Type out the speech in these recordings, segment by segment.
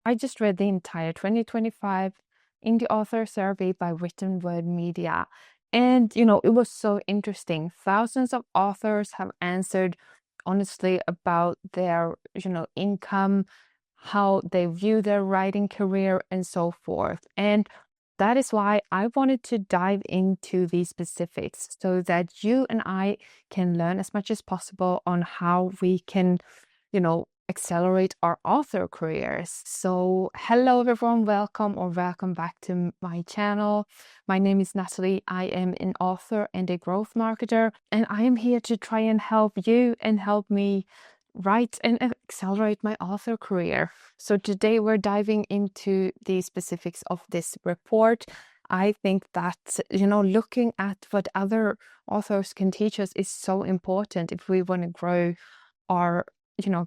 I just read the entire 2025 Indie Author Survey by Written Word Media. And, it was so interesting. Thousands of authors have answered honestly about their, income, how they view their writing career, and so forth. And that is why I wanted to dive into these specifics so that you and I can learn as much as possible on how we can, accelerate our author careers. So hello everyone, welcome back to my channel. My name is Natalie. I am an author and a growth marketer, and I am here to try and help you and help me write and accelerate my author career. So today we're diving into the specifics of this report. I think that, looking at what other authors can teach us is so important if we want to grow our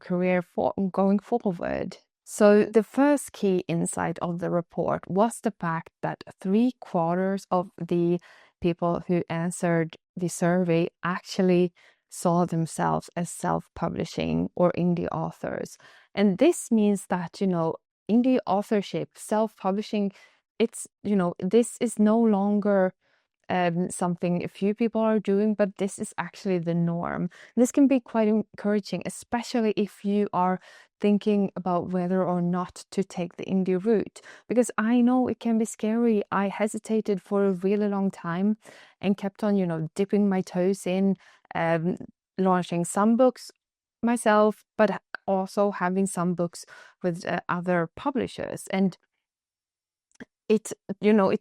career going forward. So the first key insight of the report was the fact that 3/4 of the people who answered the survey actually saw themselves as self-publishing or indie authors. And this means that, indie authorship, self-publishing, this is no longer something a few people are doing, but this is actually the norm. This can be quite encouraging, especially if you are thinking about whether or not to take the indie route, because I know it can be scary. I hesitated for a really long time and kept on, dipping my toes in, launching some books myself, but also having some books with other publishers. And it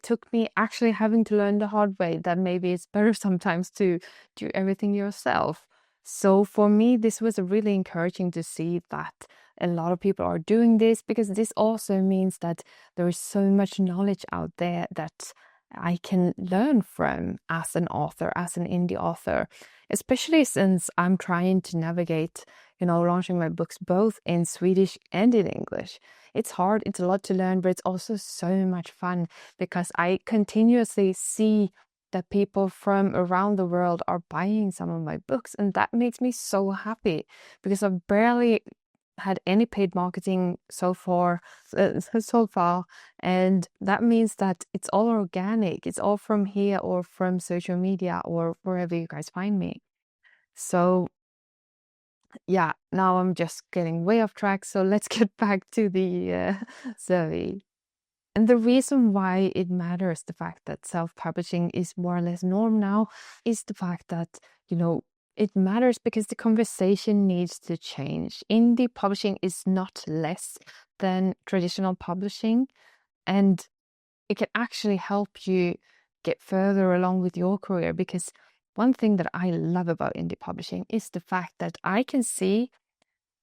took me actually having to learn the hard way that maybe it's better sometimes to do everything yourself. So for me, this was really encouraging to see that a lot of people are doing this, because this also means that there is so much knowledge out there that I can learn from as an author, as an indie author, especially since I'm trying to navigate, launching my books both in Swedish and in English. It's hard, it's a lot to learn, but it's also so much fun because I continuously see that people from around the world are buying some of my books, and that makes me so happy because I've barely had any paid marketing so far, and that means that it's all organic. It's all from here or from social media or wherever you guys find me. So yeah, now I'm just getting way off track, so let's get back to the survey. And the reason why it matters, the fact that self-publishing is more or less norm now, is the fact that, it matters because the conversation needs to change. Indie publishing is not less than traditional publishing, and it can actually help you get further along with your career, because one thing that I love about indie publishing is the fact that I can see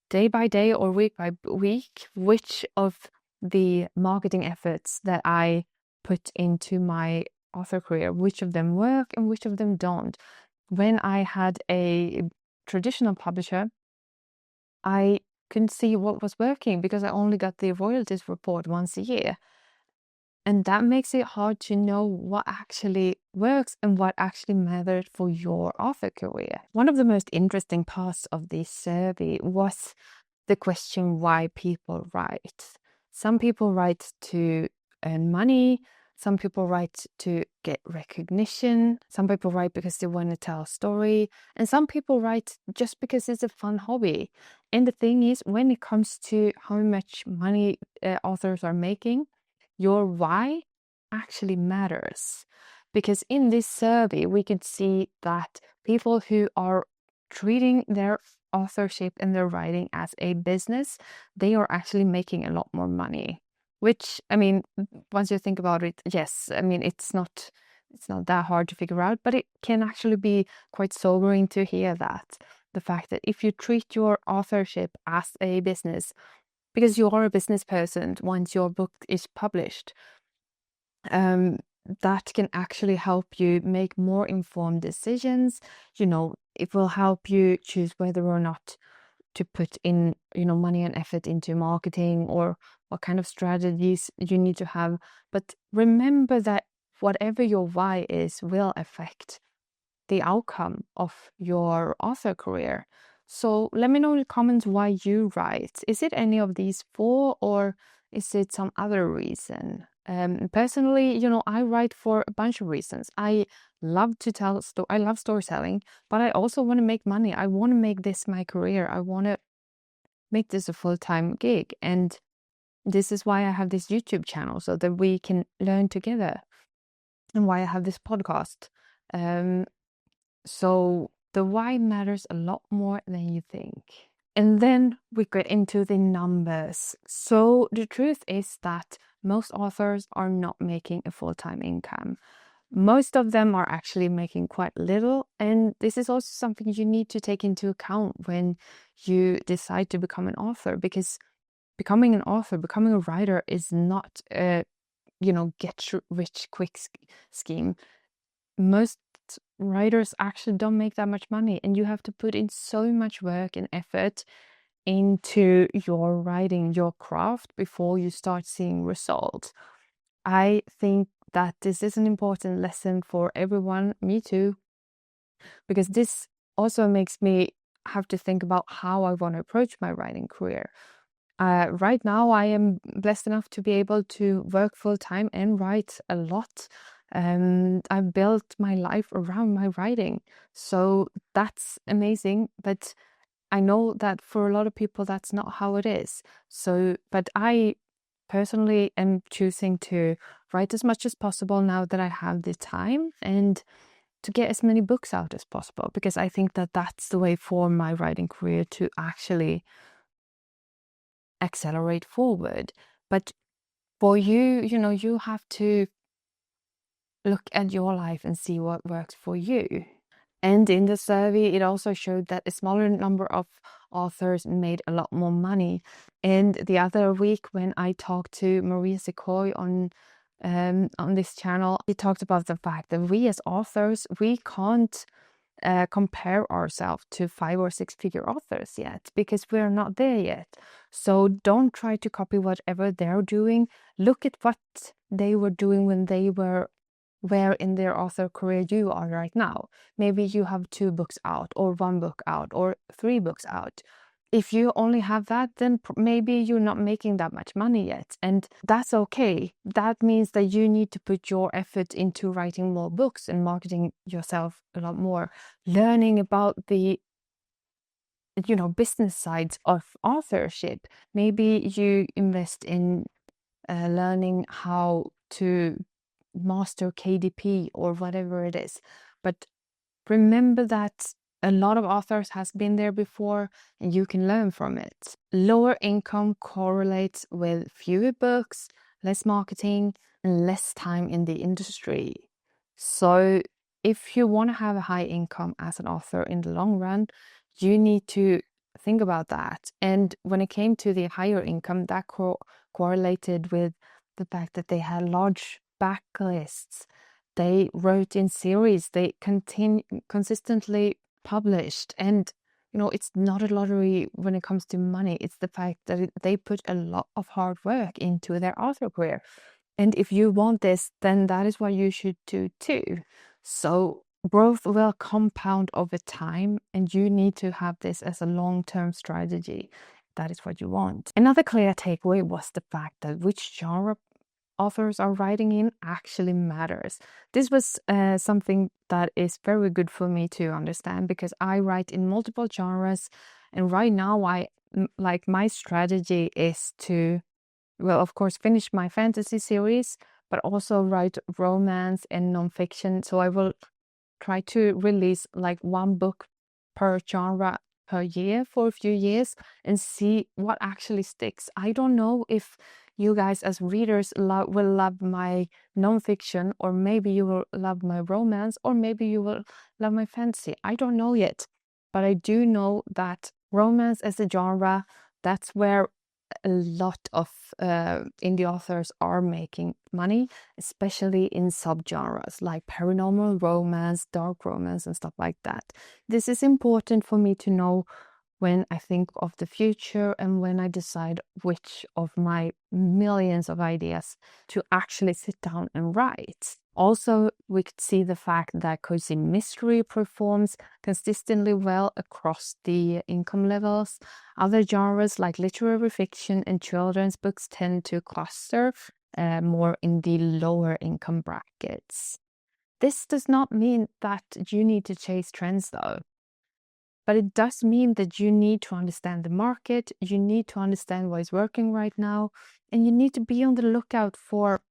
day by day or week by week which of the marketing efforts that I put into my author career, which of them work and which of them don't. When I had a traditional publisher, I couldn't see what was working because I only got the royalties report once a year. And that makes it hard to know what actually works and what actually matters for your author career. One of the most interesting parts of this survey was the question why people write. Some people write to earn money. Some people write to get recognition. Some people write because they want to tell a story. And some people write just because it's a fun hobby. And the thing is, when it comes to how much money authors are making, your why actually matters. Because in this survey, we could see that people who are treating their authorship and their writing as a business, they are actually making a lot more money. Which, once you think about it, yes, it's not that hard to figure out, but it can actually be quite sobering to hear that. The fact that if you treat your authorship as a business, because you are a business person once your book is published, that can actually help you make more informed decisions. It will help you choose whether or not to put in, money and effort into marketing or what kind of strategies you need to have. But remember that whatever your why is will affect the outcome of your author career. So let me know in the comments why you write. Is it any of these four, or Is it some other reason? Personally, you know, I write for a bunch of reasons. I love to tell I love storytelling, but I also want to make money. I want to make this my career. I want to make this a full-time gig. And this is why I have this YouTube channel, so that we can learn together, and why I have this podcast. So the why matters a lot more than you think. And then we get into the numbers. So the truth is that most authors are not making a full-time income. Most of them are actually making quite little. And this is also something you need to take into account when you decide to become an author, because becoming an author, becoming a writer is not a, you know, get rich quick scheme. Most writers actually don't make that much money, and you have to put in so much work and effort into your writing, your craft, before you start seeing results. I think that this is an important lesson for everyone, me too, because this also makes me have to think about how I want to approach my writing career. Right now, I am blessed enough to be able to work full time and write a lot. I've built my life around my writing, so that's amazing. But I know that for a lot of people, that's not how it is. So, but I personally am choosing to write as much as possible now that I have the time, and to get as many books out as possible, because I think that that's the way for my writing career to actually accelerate forward. But for you, you know, you have to look at your life and see what works for you. And in the survey, it also showed that a smaller number of authors made a lot more money. And the other week, when I talked to Maria Sequoy on this channel, she talked about the fact that we as authors, we can't compare ourselves to 5 or 6 figure authors yet, because we're not there yet. So don't try to copy whatever they're doing. Look at what they were doing when they were where in their author career you are right now. Maybe you have 2 books out, or 1 book out, or 3 books out. If you only have that, then maybe you're not making that much money yet. And that's okay. That means that you need to put your effort into writing more books and marketing yourself a lot more, learning about the, you know, business sides of authorship. Maybe you invest in learning how to master KDP or whatever it is. But remember that a lot of authors has been there before, and you can learn from it. Lower income correlates with fewer books, less marketing, and less time in the industry. So if you want to have a high income as an author in the long run, you need to think about that. And when it came to the higher income, that correlated with the fact that they had large backlists. They wrote in series, they consistently published, and you know, it's not a lottery when it comes to money. It's the fact that they put a lot of hard work into their author career. And if you want this, then that is what you should do too. So growth will compound over time, and you need to have this as a long-term strategy. That is what you want. Another clear takeaway was the fact that which genre authors are writing in actually matters. This was something that is very good for me to understand, because I write in multiple genres, and right now my strategy is to, well, of course, finish my fantasy series, but also write romance and nonfiction. So I will try to release like 1 book per genre per year for a few years, and see what actually sticks. I don't know if you guys as readers will love my nonfiction, or maybe you will love my romance, or maybe you will love my fantasy. I don't know yet, but I do know that romance as a genre, that's where a lot of indie authors are making money, especially in subgenres like paranormal romance, dark romance, and stuff like that. This is important for me to know when I think of the future, and when I decide which of my millions of ideas to actually sit down and write. Also, we could see the fact that cozy mystery performs consistently well across the income levels. Other genres like literary fiction and children's books tend to cluster more in the lower income brackets. This does not mean that you need to chase trends though, but it does mean that you need to understand the market, you need to understand what is working right now, and you need to be on the lookout for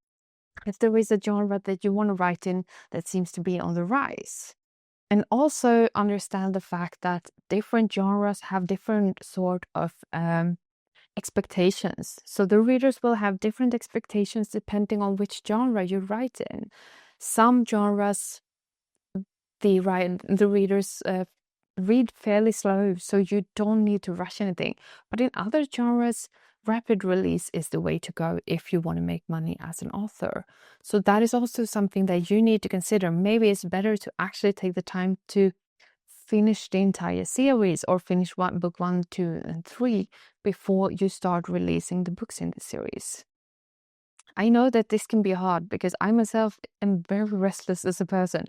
if there is a genre that you want to write in that seems to be on the rise. And also understand the fact that different genres have different sort of expectations. So the readers will have different expectations depending on which genre you write in. Some genres, the readers read fairly slow, so you don't need to rush anything. But in other genres, rapid release is the way to go if you want to make money as an author. So that is also something that you need to consider. Maybe it's better to actually take the time to finish the entire series or finish book 1, 2, and 3 before you start releasing the books in the series. I know that this can be hard because I myself am very restless as a person.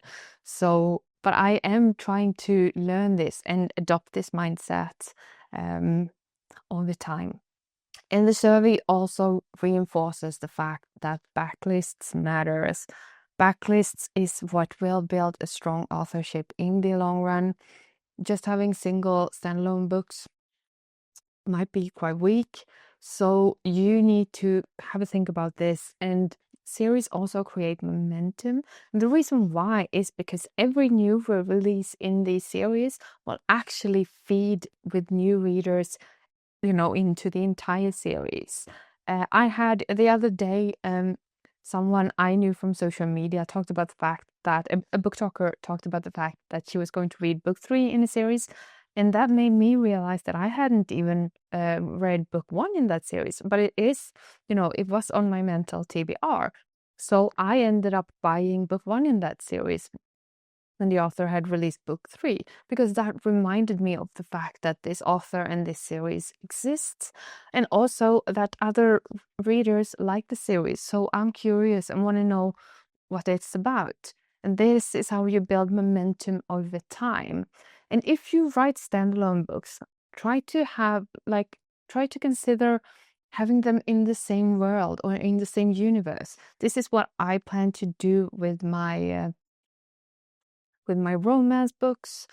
But I am trying to learn this and adopt this mindset all the time. And the survey also reinforces the fact that backlists matters. Backlists is what will build a strong authorship in the long run. Just having single standalone books might be quite weak. So you need to have a think about this. And series also create momentum. And the reason why is because every new release in these series will actually feed with new readers, into the entire series. I had the other day, someone I knew from social media talked about the fact that a book talker talked about the fact that she was going to read book 3 in a series. And that made me realize that I hadn't even read book 1 in that series, but it is, it was on my mental TBR. So I ended up buying book 1 in that series when the author had released book 3, because that reminded me of the fact that this author and this series exists, and also that other readers like the series. So I'm curious and want to know what it's about. And this is how you build momentum over time. And if you write standalone books, try to consider having them in the same world or in the same universe. This is what I plan to do with my romance books.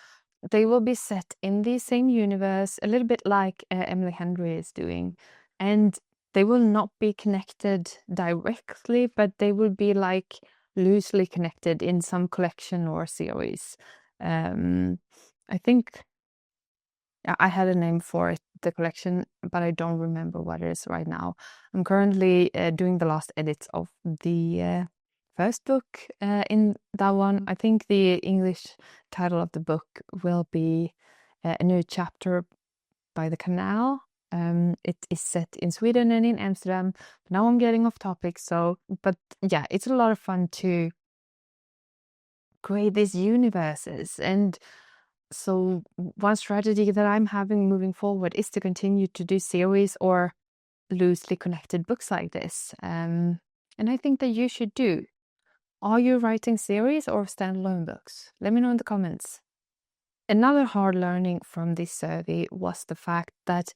They will be set in the same universe, a little bit like Emily Henry is doing. And they will not be connected directly, but they will be like loosely connected in some collection or series. I think I had a name for it, the collection, but I don't remember what it is right now. I'm currently doing the last edits of the first book in that one. I think the English title of the book will be A New Chapter by the Canal. It is set in Sweden and in Amsterdam. Now I'm getting off topic, but yeah, it's a lot of fun to create these universes. And so one strategy that I'm having moving forward is to continue to do series or loosely connected books like this. And I think that you should do. Are you writing series or standalone books? Let me know in the comments. Another hard learning from this survey was the fact that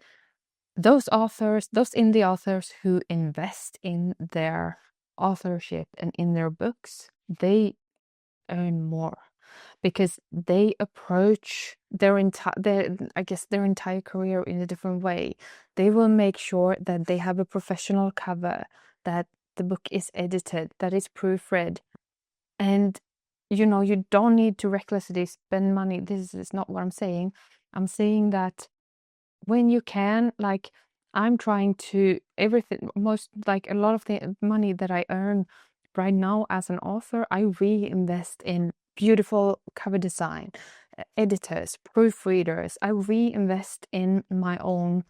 those indie authors who invest in their authorship and in their books, they earn more because they approach their entire career in a different way. They will make sure that they have a professional cover, that the book is edited, that it's proofread. And you don't need to recklessly spend money. This is not what I'm saying. I'm saying that when you can, I'm trying to a lot of the money that I earn right now as an author, I reinvest in beautiful cover design, editors, proofreaders. I reinvest in my own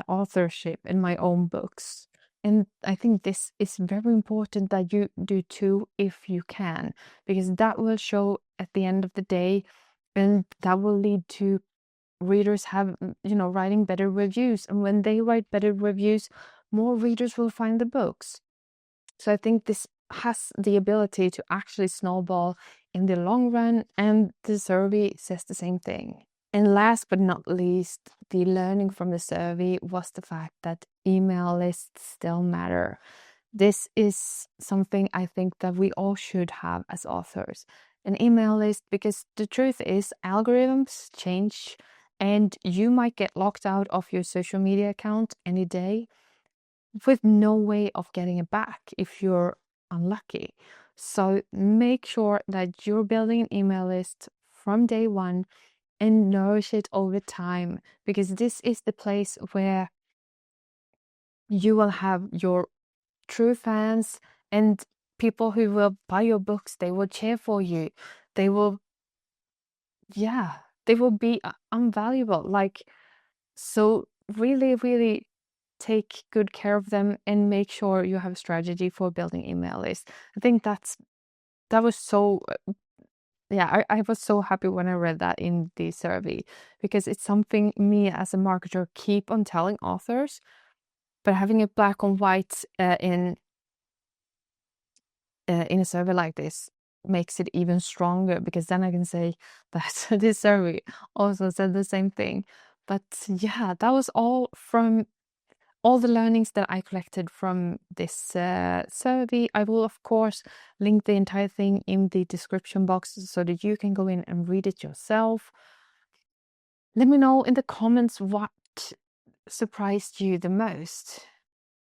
authorship, in my own books. And I think this is very important that you do too, if you can, because that will show at the end of the day, and that will lead to readers writing better reviews. And when they write better reviews, more readers will find the books. So I think this has the ability to actually snowball in the long run, and the survey says the same thing. And last but not least, the learning from the survey was the fact that email lists still matter. This is something I think that we all should have as authors, an email list, because the truth is algorithms change and you might get locked out of your social media account any day with no way of getting it back if you're unlucky. So make sure that you're building an email list from day one and nourish it over time, because this is the place where you will have your true fans and people who will buy your books. They will cheer for you. They will, they will be invaluable. Like, so really, really take good care of them and make sure you have a strategy for building email lists. I think that was so, I was so happy when I read that in the survey, because it's something me as a marketer keep on telling authors, but having it black on white in a survey like this makes it even stronger, because then I can say that this survey also said the same thing. But yeah, that was all from all the learnings that I collected from this survey. I will, of course, link the entire thing in the description box so that you can go in and read it yourself. Let me know in the comments what surprised you the most.